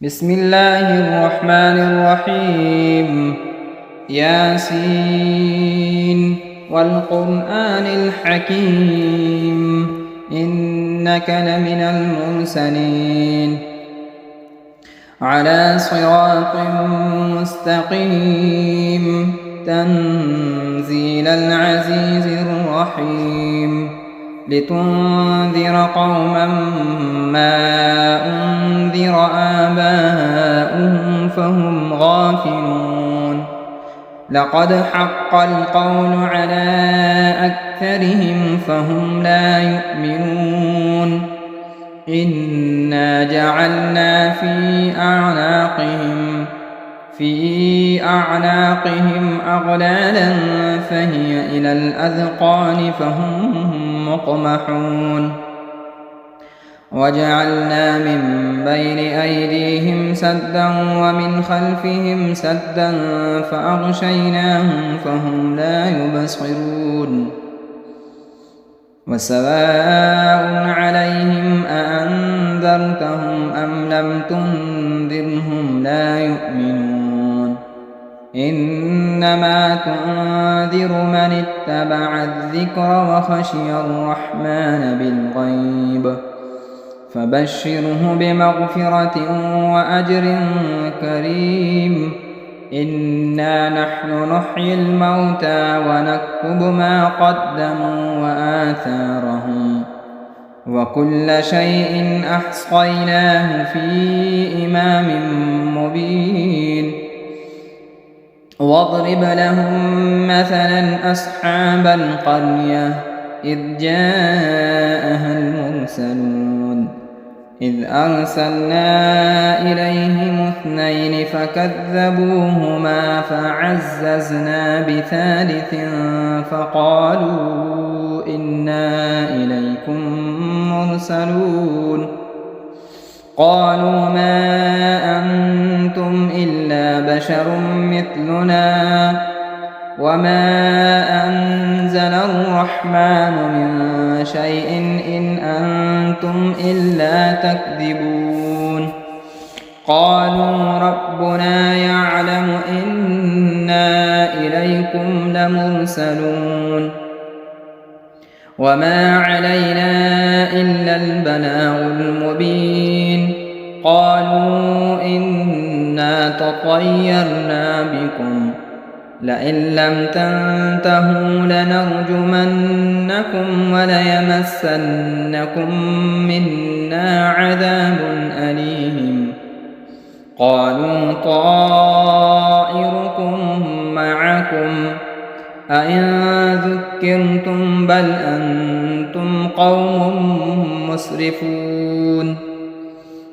بسم الله الرحمن الرحيم. ياسين والقرآن الحكيم إنك لمن المرسلين على صراط مستقيم تنزيل العزيز الرحيم لتنذر قوما ما أنذر آباؤهم فهم غافلون لقد حق القول على أكثرهم فهم لا يؤمنون إنا جعلنا في أعناقهم أغلالا فهي إلى الأذقان فهم مقمحون وجعلنا من بين أيديهم سدا ومن خلفهم سدا فأغشيناهم فهم لا يبصرون وسواء عليهم أأنذرتهم أم لم تنذرهم لا يؤمنون إنما تنذر من اتبع الذكر وخشي الرحمن بالغيب فبشره بمغفرة وأجر كريم إنا نحن نحيي الموتى ونكتب ما قدموا وآثارهم وكل شيء أحصيناه في إمام مبين واضرب لهم مثلا أصحاب القرية إذ جاءها المرسلون إذ أرسلنا إليهم 2 فكذبوهما فعززنا بثالث فقالوا إنا إليكم مرسلون قالوا ما أنتم إلا بشر مثلنا وما أنزل الرحمن من شيء إن أنتم إلا تكذبون قالوا ربنا يعلم إنا إليكم لمرسلون وما علينا إلا البلاغ المبين قالوا إنا تطيرنا بكم لئن لم تنتهوا لنرجمنكم وليمسنكم منا عذاب أليم قالوا طائركم معكم أئن ذكرتم بل أنتم قوم مسرفون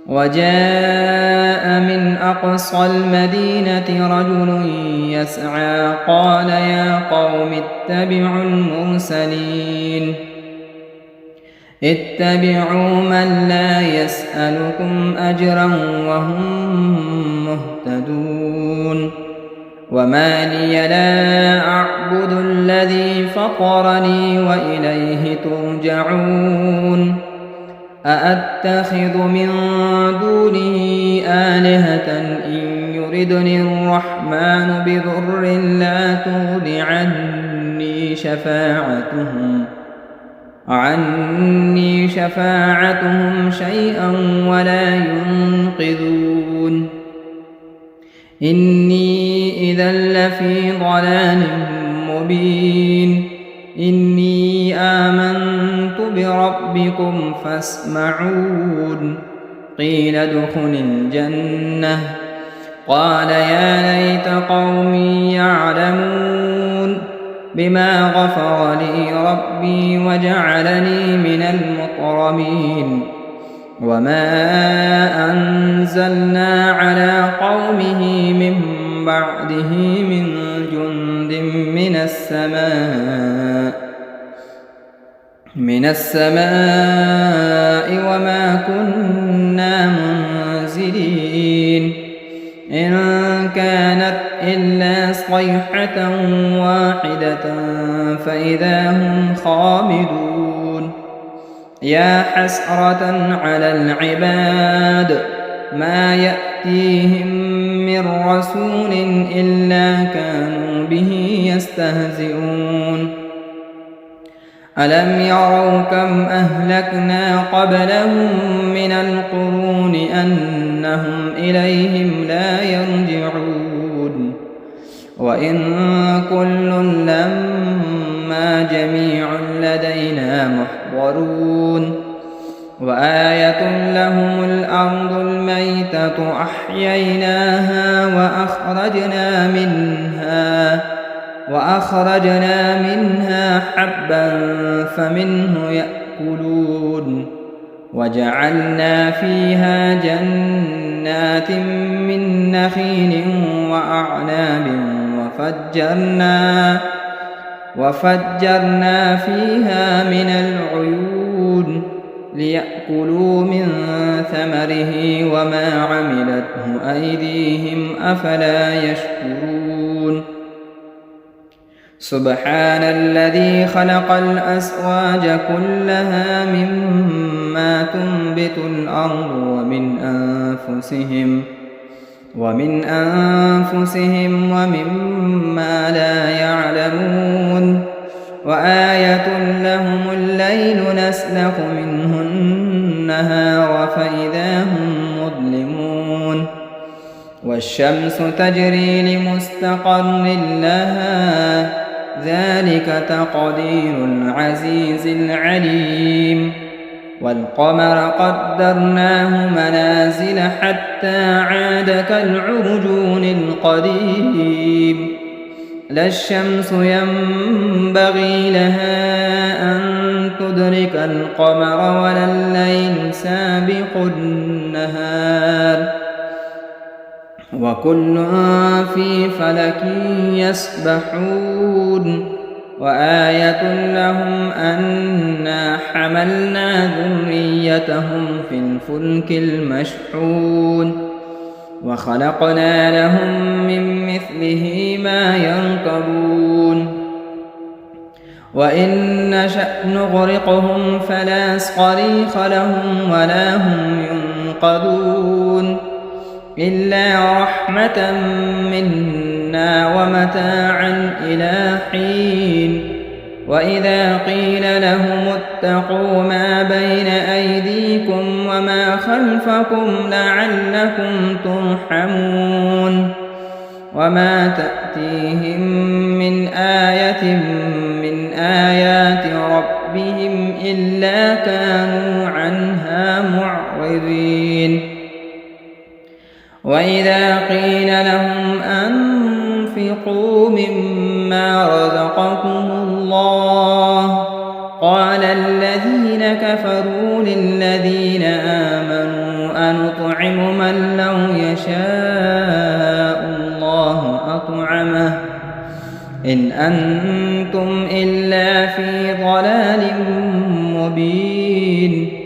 وجاء من أقصى المدينة رجل يسعى قال يا قوم اتبعوا المرسلين اتبعوا من لا يسألكم أجرا وهم مهتدون وما لي لا أعبد الذي فطرني وإليه ترجعون أأتخذ من دونه آلهة إن يردني الرحمن بضر لا تغن عني شفاعتهم شيئا ولا ينقذون إني إذا لفي ضلال مبين إني آمنت بربكم فاسمعون قيل ادخل الجنة قال يا ليت قومي يعلمون بما غفر لي ربي وجعلني من المكرمين وما أنزلنا على قومه من بعده من جند من السماء وما كنا منزلين إن كانت إلا صيحة واحدة فإذا هم خامدون يا حسرة على العباد ما يأتون يأتيهم من رسول إلا كانوا به يستهزئون ألم يروا كم أهلكنا قبلهم من القرون أنهم إليهم لا يرجعون وإن كل لما جميع لدينا محضرون وآية لهم الأرض الميتة أحييناها وأخرجنا منها حبا فمنه يأكلون وجعلنا فيها جنات من نخيل وأعناب وفجرنا فيها من العيون ليأكلوا من ثمره وما عملته أيديهم أفلا يشكرون سبحان الذي خلق الأزواج كلها مما تنبت الأرض ومن أنفسهم ومما لا يعلمون وآية لهم الليل نسلخ منه النهار فإذا هم مظلمون والشمس تجري لمستقر لها ذلك تقدير العزيز العليم والقمر قدرناه منازل حتى عاد كالعرجون القديم لا الشمس ينبغي لها أن تدرك القمر ولا الليل سابق النهار وكل في فلك يسبحون وآية لهم أنا حملنا ذريتهم في الفلك المشحون وخلقنا لهم من مثله ما يركبون وإن نشأ نغرقهم فلا صريخ لهم ولا هم ينقذون إلا رحمة منا ومتاعا إلى حين وإذا قيل لهم اتقوا ما بين أيديكم وما خلفكم لعلكم ترحمون وما تأتيهم من آية من آيات ربهم إلا كانوا عنها معرضين وإذا قيل لهم أنفقوا مما رزقكم الله قال الذين كفروا للذين آمنوا أنطعم من لو يشاء الله أطعمه إن أنتم إلا في ضلال مبين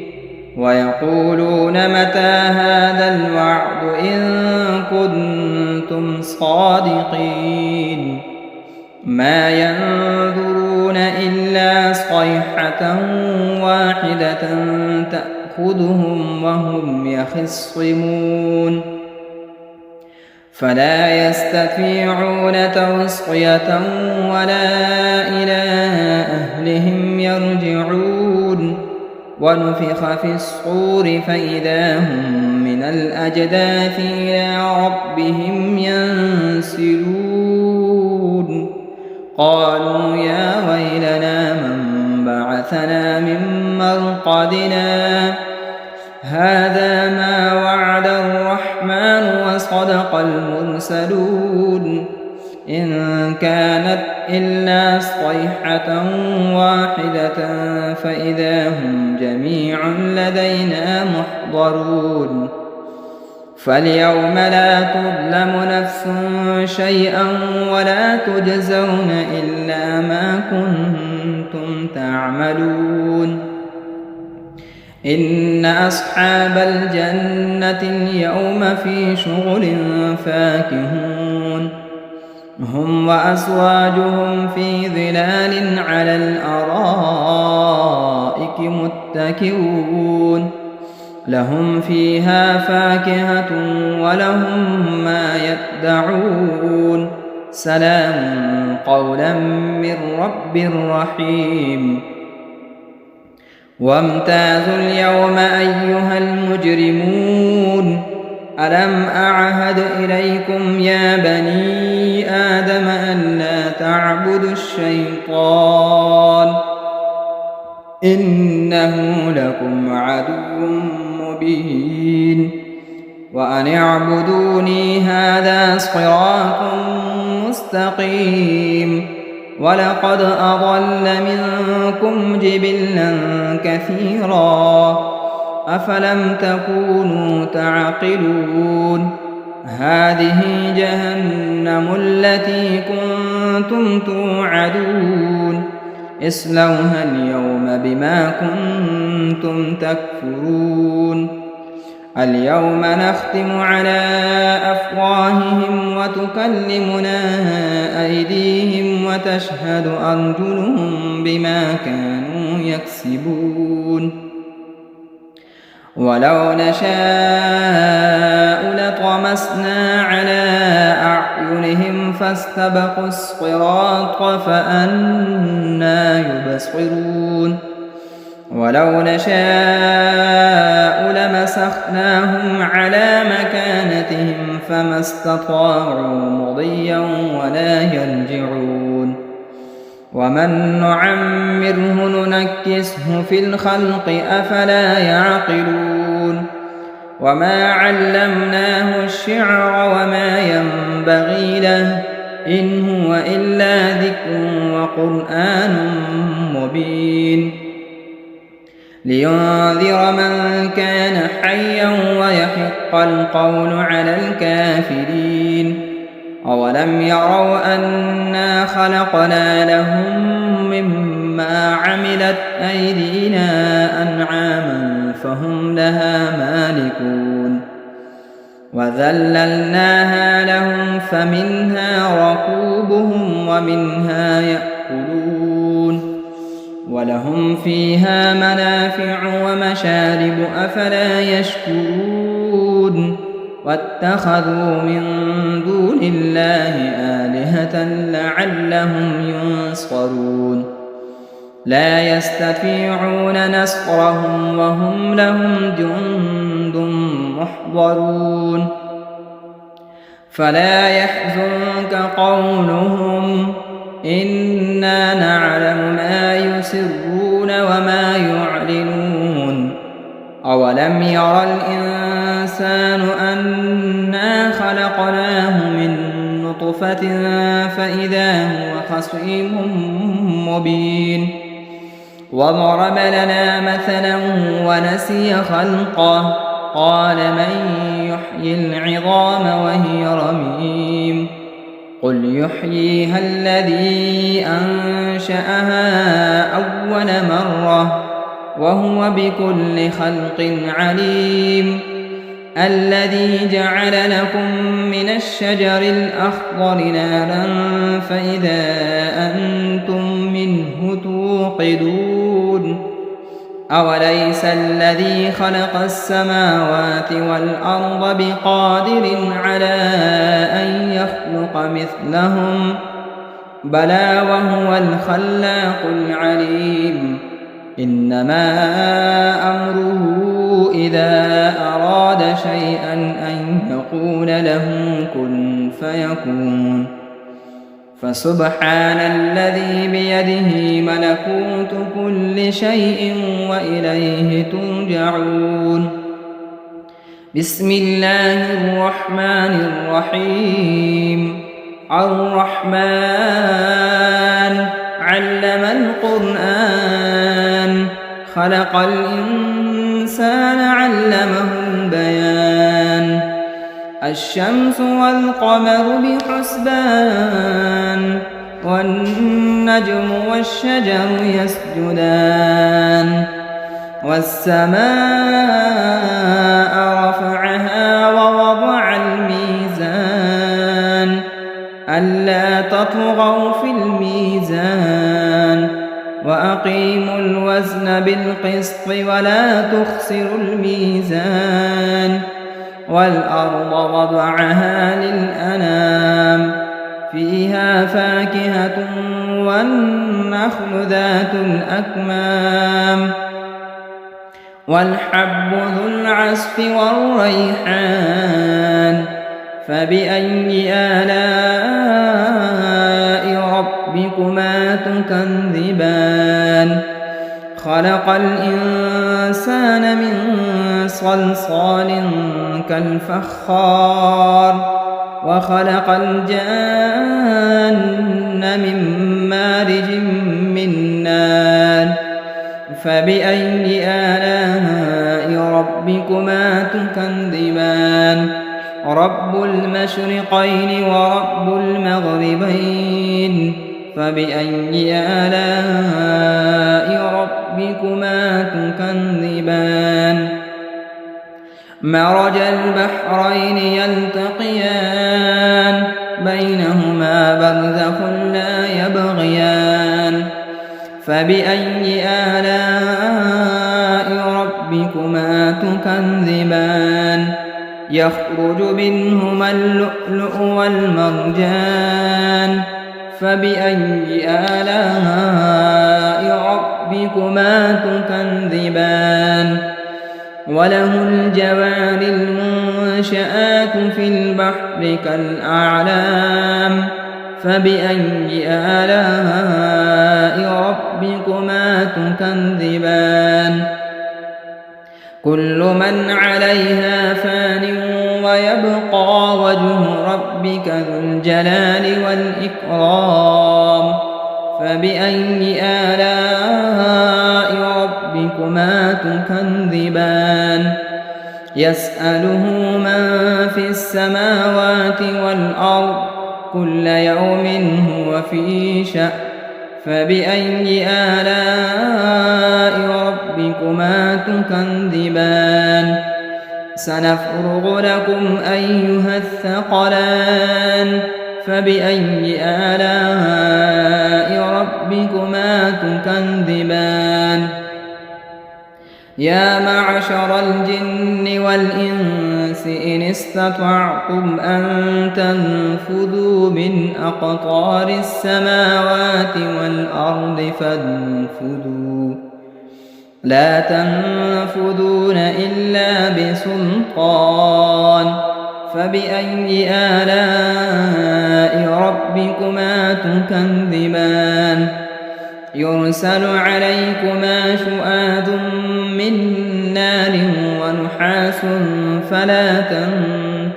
ويقولون متى هذا الوعد إن كنتم صادقين ما ينظرون إلا صيحة واحدة تأخذهم وهم يخصمون فلا يستطيعون توصية ولا إلى أهلهم يرجعون ونفخ في الصور فإذا هم من الأجداث إلى ربهم ينسلون قالوا يا ويلنا من بعثنا من مرقدنا هذا ما وعد الرحمن وصدق المرسلون إن كانت إلا صيحة واحدة فإذا هم جميع لدينا محضرون فاليوم لا تظلم نفس شيئا ولا تجزون إلا ما كنتم تعملون إن أصحاب الجنة اليوم في شغل فاكهون هم وأزواجهم في ظلال على الأرائك متكئون لهم فيها فاكهة ولهم ما يدعون سلام قولا من رب رحيم وامتازوا اليوم أيها المجرمون ألم أعهد إليكم يا بني آدم ألا تعبدوا الشيطان إنه لكم عدو مبين وأن اعبدوني هذا صراط مستقيم ولقد أضل منكم جبلا كثيرا أفلم تكونوا تعقلون هذه جهنم التي كنتم توعدون اصلوها اليوم بما كنتم تكفرون اليوم نختم على أفواههم وتكلمنا أيديهم وتشهد أرجلهم بما كانوا يكسبون ولو نشاء لطمسنا على أعينهم فاستبقوا الصراط فأنى يبصرون ولو نشاء لمسخناهم على مكانتهم فما استطاعوا مضيا ولا يرجعون ومن نعمره ننكسه في الخلق أفلا يعقلون وما علمناه الشعر وما ينبغي له إن هو إلا ذكر وقرآن مبين لينذر من كان حيا ويحق القول على الكافرين أولم يروا أنا خلقنا لهم مما عملت أيدينا أنعاما فهم لها مالكون وذللناها لهم فمنها ركوبهم ومنها يأكلون ولهم فيها منافع ومشارب أفلا يشكرون واتخذوا من دون الله آلهة لعلهم ينصرون لا يستطيعون نصرهم وهم لهم جند محضرون فلا يحزنك قولهم إنا نعلم ما يسرون وما يعلنون أولم ير الإنسان أنا خلقناه من نطفة فإذا هو خصيم مبين وضرب لنا مثلا ونسي خلقه قال من يحيي العظام وهي رميم قل يحييها الذي أنشأها أول مرة وهو بكل خلق عليم الذي جعل لكم من الشجر الأخضر نارا فإذا أنتم منه توقدون أوليس الذي خلق السماوات والأرض بقادر على أن يخلق مثلهم بلى وهو الخلاق العليم إنما أمره إذا أراد شيئا أن يقول له كن فيكون فسبحان الذي بيده ملكوت كل شيء وإليه ترجعون بسم الله الرحمن الرحيم الرحمن علم القرآن خلق الإنسان علمه البيان الشمس والقمر بحسبان والنجم والشجر يسجدان والسماء رفعها ووضع الميزان ألا تطغوا في الميزان وأقيموا الوزن بالقسط ولا تخسروا الميزان والأرض وضعها للأنام فيها فاكهة والنخل ذات الأكمام والحب ذو العصف والريحان فبأي آلاء ربكما تكذبان خلق الإنسان من صلصال كالفخار وخلق الجان من مارج من نار فبأي آلاء ربكما تكذبان رب المشرقين ورب المغربين فبأي آلاء ربكما تكذبان مرج البحرين يلتقيان بينهما برزخ لا يبغيان فبأي آلاء ربكما تكذبان يخرج منهما اللؤلؤ والمرجان فبأي آلاء ربكما تكذبان وله الجوار المنشآت في البحر كالأعلام فبأي آلاء ربكما تكذبان كل من عليها فان ويبقى وجه ربك ذو الجلال والإكرام فبأي آلاء ربكما تكذبان يسأله من في السماوات والأرض كل يوم هو في شأن فبأي آلاء ربكما تكذبان سنفرغ لكم أيها الثقلان فبأي آلاء ربكما تكذبان يا معشر الجن والإنس إن استطعتم أن تنفذوا من أقطار السماوات والأرض فانفذوا لا تنفذون إلا بسلطان فبأي آلاء ربكما تكذبان يرسل عليكما شؤاد من نار ونحاس فلا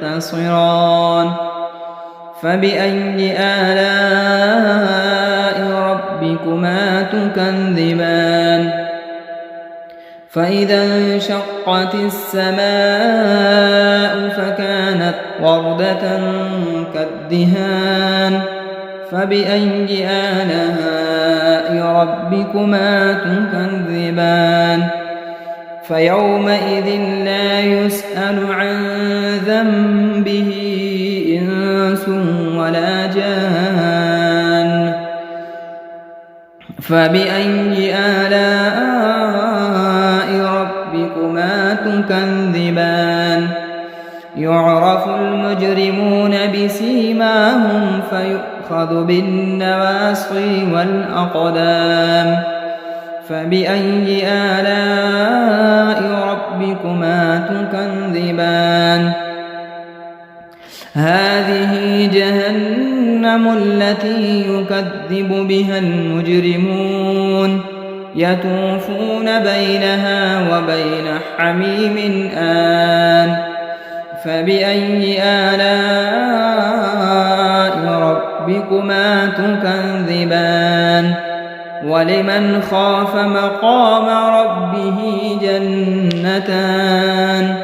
تنتصران فبأي آلاء ربكما تكذبان فإذا انشقت السماء فكانت وردة كالدهان فبأي آلاء ربكما تكذبان فيومئذ لا يسأل عن ذنبه إنس ولا جان فبأي آلاء ربكما تكذبان يعرف المجرمون بسيماهم فيؤخذ بالنواصي والأقدام فبأي آلاء ربكما تكذبان هذه جهنم التي يكذب بها المجرمون يطوفون بينها وبين حميم آن فبأي آلاء ربكما تكذبان ولمن خاف مقام ربه جنتان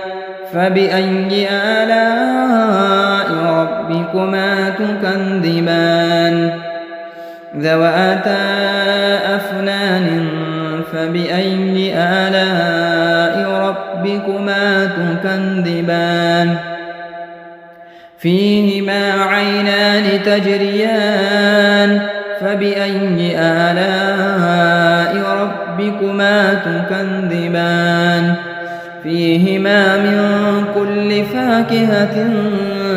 فبأي آلاء ربكما تكذبان ذواتا أفنان فبأي آلاء ربكما تكذبان فيهما عينان تجريان فبأي آلاء ربكما تكذبان فيهما من كل فاكهة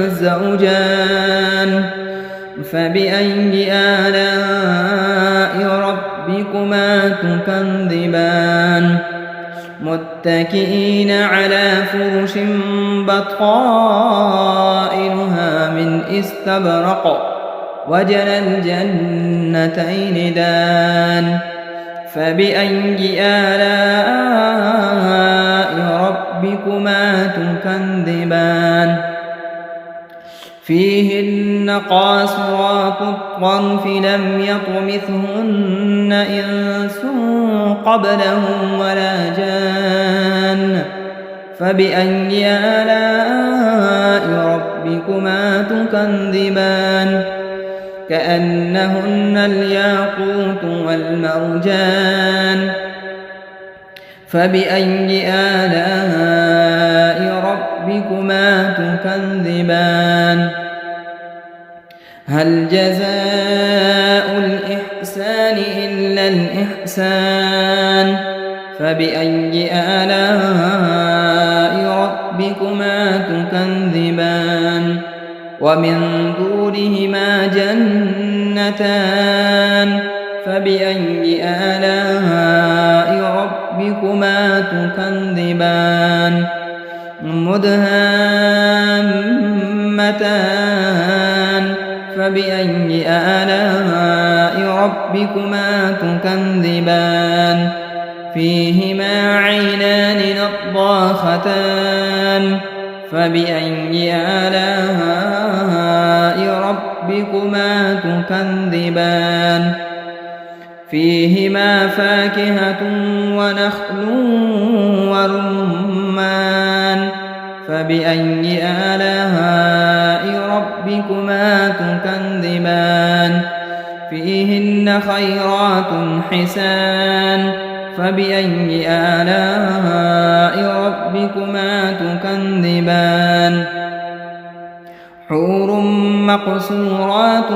زوجان فبأي آلاء ربكما تكذبان متكئين على فرش بطائنها من استبرق وجنى الجنتين دان فبأي آلاء ربكما تكذبان فيهن قاصرات الطرف لم يطمثهن إنس قبلهم ولا جان فبأي آلاء ربكما تكذبان كأنهن الياقوت والمرجان فبأي آلاء ربكما تكذبان هل جزاء الإحسان إلا الإحسان فبأي آلاء ربكما تكذبان ومن دونهما جنتان فبأي آلاء ربكما تكذبان مدهامتان فبأي آلاء ربكما تكذبان فيهما عينان نضاختان فبأي آلاء ربكما تكذبان فيهما فاكهة ونخل ورمان فبأي آلاء ربكما تكذبان فيهن خيرات حسان فبأي آلاء ربكما تكذبان حور مقصورات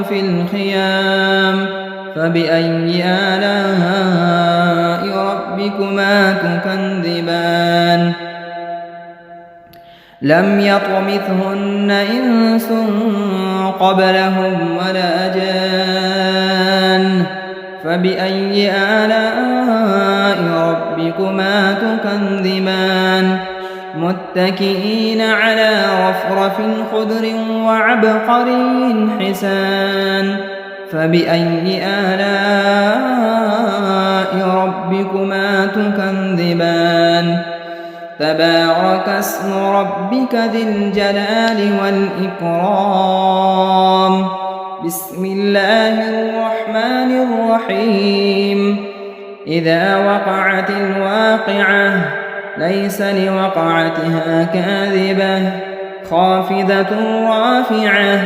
في الخيام فبأي آلاء ربكما تكذبان لم يطمثهن إنس قبلهم ولا جان فبأي آلاء ربكما تكذبان متكئين على رفرف خضر وعبقري حسان فبأي آلاء ربكما تكذبان تبارك اسم ربك ذي الجلال والإكرام بسم الله الرحمن الرحيم إذا وقعت الواقعة ليس لوقعتها كاذبة خافضة رافعة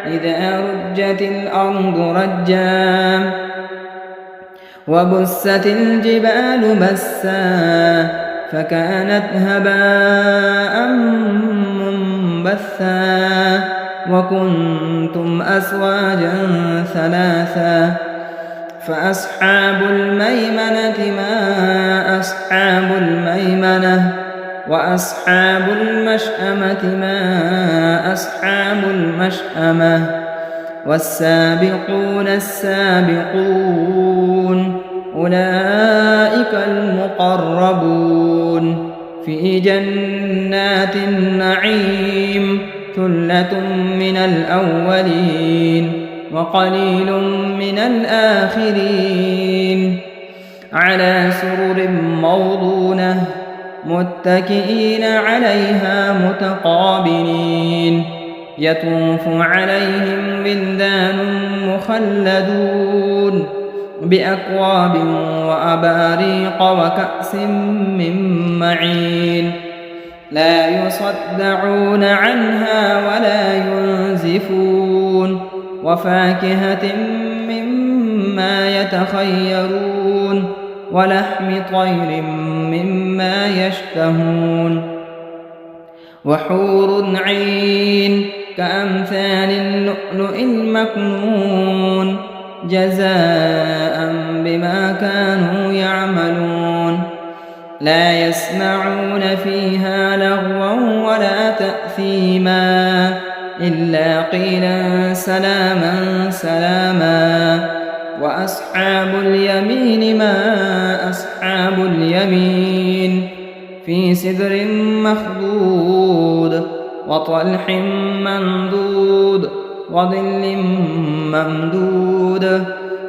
إذا رجت الأرض رجا وبست الجبال بسا فكانت هباء منبثا وكنتم أزواجا ثلاثا فأصحاب الميمنة ما أصحاب الميمنة وأصحاب المشأمة ما أصحاب المشأمة والسابقون السابقون أولئك المقربون في جنات النعيم ثلة من الأولين وقليل من الآخرين على سرر موضونة متكئين عليها متقابلين يطوف عليهم ولدان مخلدون بأكواب وأباريق وكأس من معين لا يصدعون عنها ولا ينزفون وفاكهة مما يتخيرون ولحم طير مما يشتهون وحور عين كأمثال اللؤلؤ المكنون جزاء بما كانوا يعملون لا يسمعون فيها لغوا ولا تأثيما إلا قيلا سلاما سلاما وأصحاب اليمين ما أصحاب اليمين في سدر مخضود وطلح منضود وظل ممدود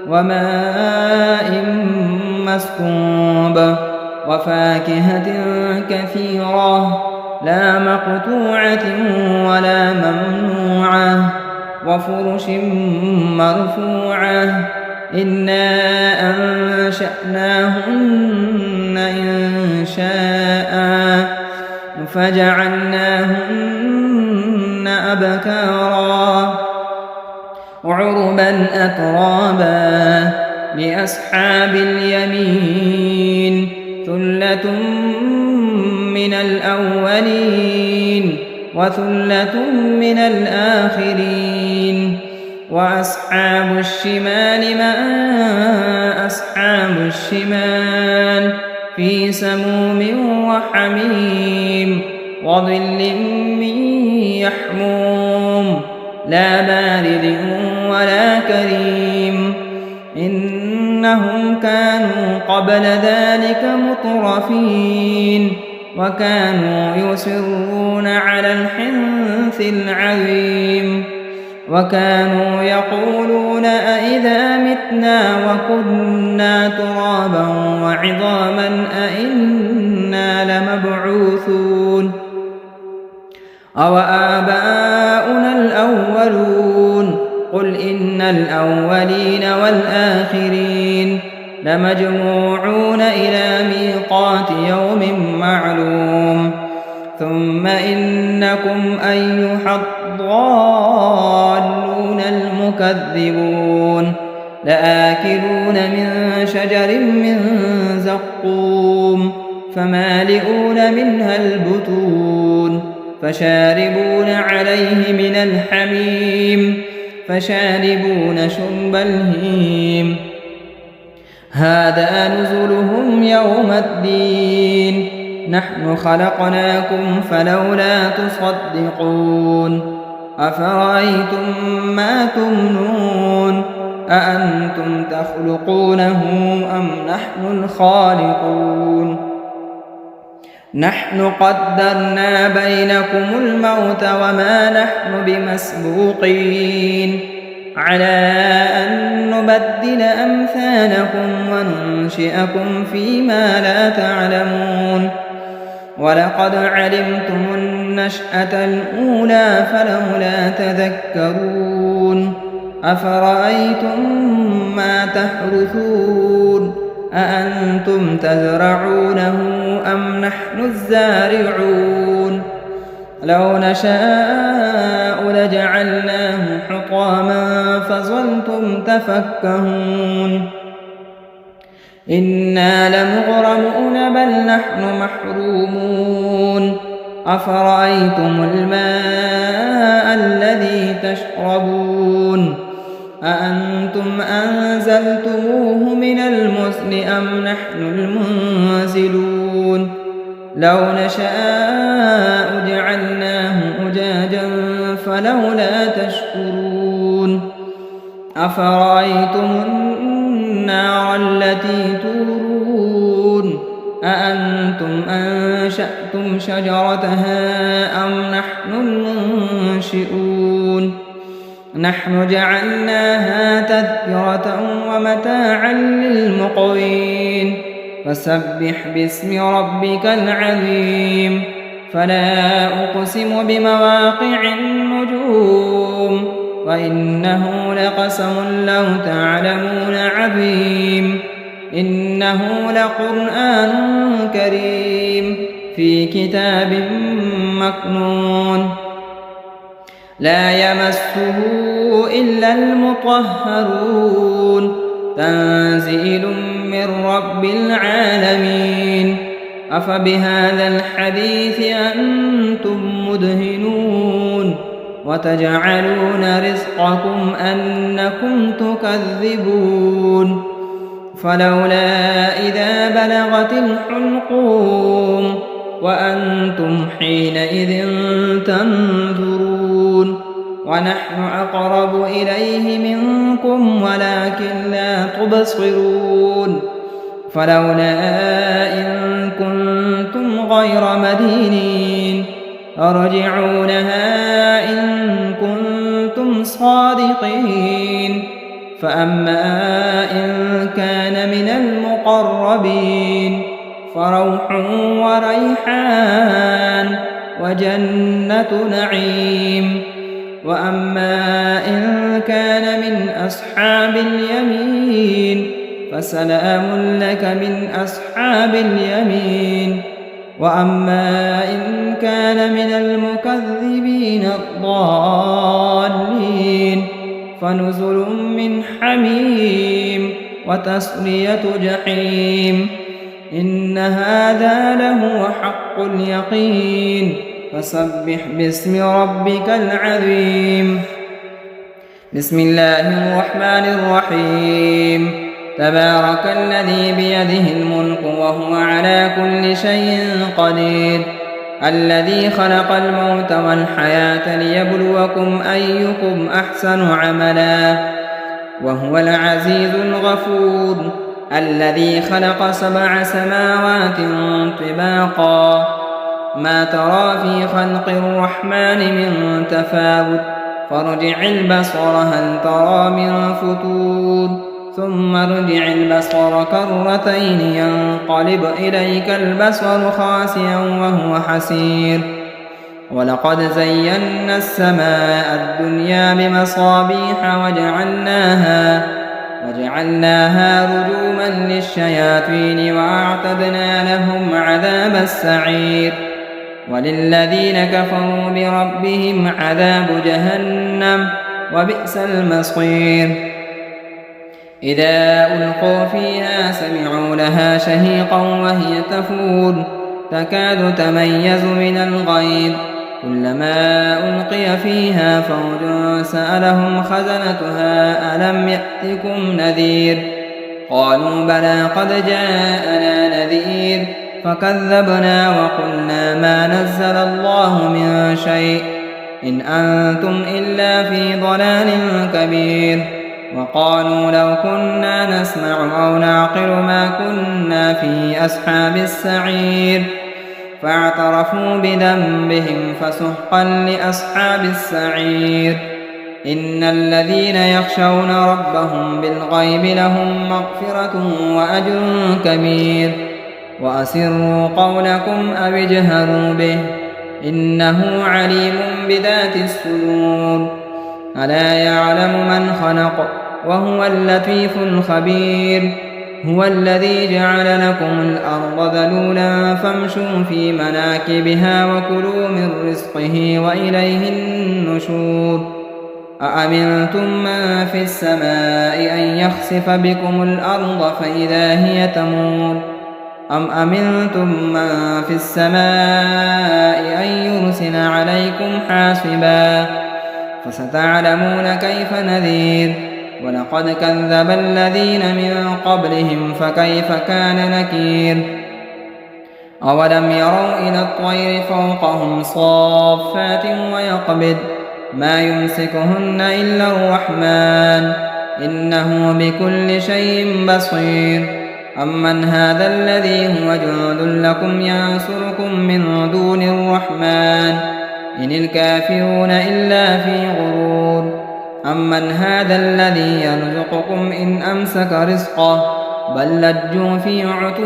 وماء مسكوب وفاكهة كثيرة لا مقطوعة ولا ممنوعة وفرش مرفوعة إنا أنشأناهن إنشاء فجعلناهن أبكارا عربا أترابا لأصحاب اليمين ثلة من الأولين وثلة من الآخرين وأصحاب الشمال ما أصحاب الشمال في سموم وحميم وظل من يحموم لا بارد ولا كريم إنهم كانوا قبل ذلك مترفين وكانوا يصرون على الحنث العظيم وكانوا يقولون أئذا متنا وكنا ترابا وعظاما أئنا لمبعوثون أو آباؤنا الأولون قل إن الأولين والآخرين لمجموعون إلى ميقات يوم معلوم ثم إنكم أيها الضالون المكذبون لآكلون من شجر من زقوم فمالئون منها البطون فشاربون عليه من الحميم فشاربون شرب الهيم هذا نزلهم يوم الدين نحن خلقناكم فلولا تصدقون أفرأيتم ما تمنون أأنتم تخلقونه أم نحن الخالقون نحن قدرنا بينكم الموت وما نحن بمسبوقين على أن نبدل أمثالكم وننشئكم فيما لا تعلمون ولقد علمتم النشأة الأولى فلولا تذكرون أفرأيتم ما تحرثون أأنتم تزرعونه أم نحن الزارعون لو نشاء لجعلناه حطاما فظلتم تفكهون إنا لمغرمون بل نحن محرومون أفرأيتم الماء الذي تشربون أأنتم أنزلتموه من المزن أم نحن المنزلون لو نشاء جعلناه أجاجا فلولا تشكرون أفرأيتم النار التي تورون أأنتم أنشأتم شجرتها أم نحن المنشئون نحن جعلناها تذكرة ومتاعا للمقوين فسبح باسم ربك العظيم فلا أقسم بمواقع النجوم وإنه لقسم لو تعلمون عظيم إنه لقرآن كريم في كتاب مكنون لا يمسه إلا المطهرون تنزيل من رب العالمين أفبهذا الحديث أنتم مدهنون وتجعلون رزقكم أنكم تكذبون فلولا إذا بلغت الحلقوم وأنتم حينئذ تنظرون ونحن أقرب إليه منكم ولكن لا تبصرون فلولا إن كنتم غير مدينين ارجعونها إن كنتم صادقين فأما إن كان من المقربين فروح وريحان وجنة نعيم وأما إن كان من أصحاب اليمين فسلام لك من أصحاب اليمين وأما إن كان من المكذبين الضالين فنزل من حميم وتصلية جحيم إن هذا لهو حق اليقين فسبح باسم ربك العظيم بسم الله الرحمن الرحيم تبارك الذي بيده الملك وهو على كل شيء قدير الذي خلق الموت والحياة ليبلوكم أيكم أحسن عملا وهو العزيز الغفور الذي خلق 7 سماوات طباقا ما ترى في خلق الرحمن من تفاوت فارجع البصر هل ترى من فتور ثم ارجع البصر كرتين ينقلب إليك البصر خاسئا وهو حسير ولقد زينا السماء الدنيا بمصابيح وجعلناها رجوما للشياطين وأعتدنا لهم عذاب السعير وللذين كفروا بربهم عذاب جهنم وبئس المصير إذا ألقوا فيها سمعوا لها شهيقا وهي تفور تكاد تميز من الغيظ كلما ألقي فيها فوج سألهم خزنتها ألم يأتكم نذير قالوا بلى قد جاءنا نذير فكذبنا وقلنا ما نزل الله من شيء إن أنتم إلا في ضلال كبير وقالوا لو كنا نسمع أو نعقل ما كنا في أصحاب السعير فاعترفوا بذنبهم فسحقا لأصحاب السعير إن الذين يخشون ربهم بالغيب لهم مغفرة وأجر كبير وأسروا قولكم أو اجهروا به إنه عليم بذات الصدور ألا يعلم من خلق وهو اللطيف الخبير هو الذي جعل لكم الأرض ذلولا فامشوا في مناكبها وكلوا من رزقه وإليه النشور أأمنتم من في السماء أن يخسف بكم الأرض فإذا هي تمور أم أمنتم من في السماء أن يرسل عليكم حاصبا فستعلمون كيف نذير ولقد كذب الذين من قبلهم فكيف كان نكير أولم يروا إلى الطير فوقهم صافات ويقبض ما يمسكهن إلا الرحمن إنه بكل شيء بصير أمن هذا الذي هو جند لكم ينصركم من دون الرحمن إن الكافرون إلا في غرور أمن هذا الذي يرزقكم إن أمسك رزقه بل لجوا في عتو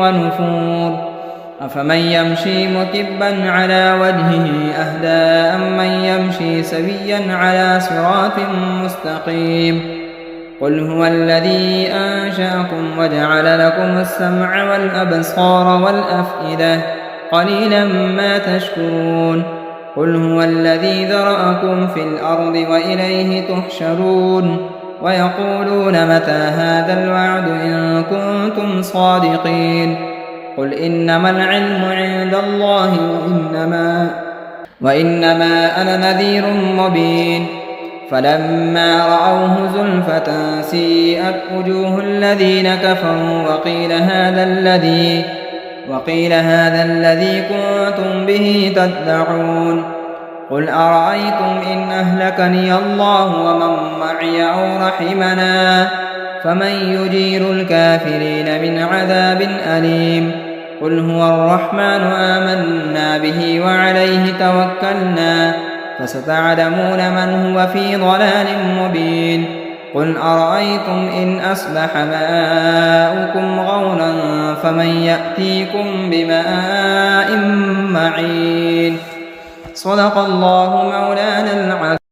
ونفور أفمن يمشي مكبا على وجهه أهدى أمن يمشي سويا على صراط مستقيم قل هو الذي أنشأكم وجعل لكم السمع والأبصار والأفئدة قليلا ما تشكرون قل هو الذي ذرأكم في الأرض وإليه تحشرون ويقولون متى هذا الوعد إن كنتم صادقين قل إنما العلم عند الله وإنما أنا نذير مبين فلما رأوه زلفة سيئت وجوه الذين كفروا وقيل هذا الذي كنتم به تدعون قل أرأيتم إن أهلكني الله ومن معي أو رحمنا فمن يجير الكافرين من عذاب أليم قل هو الرحمن آمنا به وعليه توكلنا فستعلمون من هو في ضلال مبين قل أرأيتم إن أصبح ماؤكم غورا فمن يأتيكم بماء معين صدق الله مولانا العظيم.